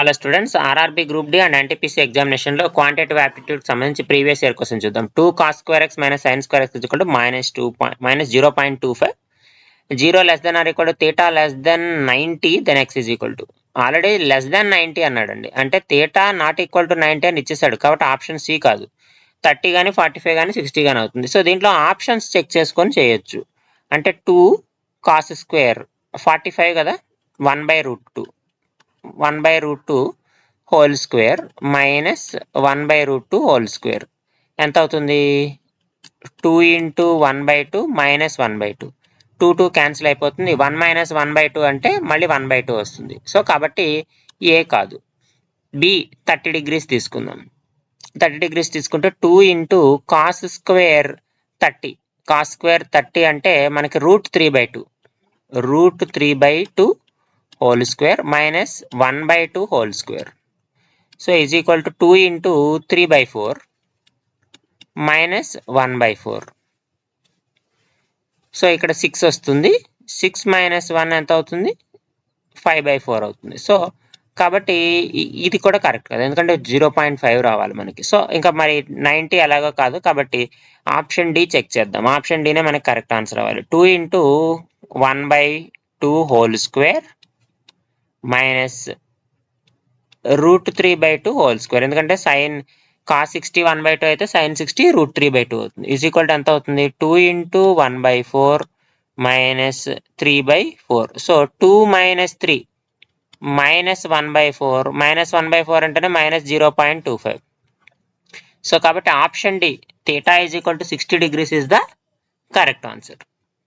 Hello students, RRB group D and NTPC ఎగ్జామినేషన్లో quantitative యాప్టిట్యూడ్కి సంబంధించి ప్రీవియస్ ఇయర్ క్వశ్చన్ చూద్దాం. 2 cos square x minus sin square x minus 0.25, 0 less than or equal to theta less than 90, then x is equal to. Already less than 90 అన్నాడండి, అంటే theta not equal to 90 అని ఇచ్చేసాడు, కాబట్టి option C కాదు. 30 కానీ 45 కానీ 60 కానీ అవుతుంది. సో దీంట్లో ఆప్షన్స్ చెక్ చేసుకొని చేయొచ్చు. అంటే 2 cos square 45 కదా, 1/√2 1/√2 whole square minus 1/√2 whole square ఎంత అవుతుంది? 2 into 1/2 minus 1/2, 2 క్యాన్సిల్ అయిపోతుంది. 1 minus 1/2 అంటే మళ్ళీ 1/2 వస్తుంది. సో కాబట్టి ఏ కాదు. బి 30 degrees తీసుకుందాం. 30 degrees తీసుకుంటే 2 into cos square 30, cos square 30 అంటే మనకి √3/2 whole square minus 1/2 whole square. So is equal to 2 into 3/4 minus 1/4. So ఇక్కడ 6 వస్తుంది. 6 minus 1 ఎంత అవుతుంది? 5/4 అవుతుంది. సో కాబట్టి ఇది కూడా కరెక్ట్ కదా, ఎందుకంటే 0.5 రావాలి మనకి. సో ఇంకా మరి 90 అలాగో కాదు, కాబట్టి ఆప్షన్ డి చెక్ చేద్దాం. ఆప్షన్ డినే మనకి కరెక్ట్ ఆన్సర్ అవ్వాలి. 2 into 1/2 whole square minus √3/2 whole square, ఎందుకంటే సైన్ cos 60 1/2 అయితే sin 60 √3/2 అవుతుంది. ఈజ్ ఈక్వల్ టు ఎంత అవుతుంది? 2 into 1/4 minus 3/4. So 2 minus 3 minus 1/4, minus 1/4 అంటేనే మైనస్ 0.25. సో కాబట్టి option D theta is equal to 60 degrees is the correct answer.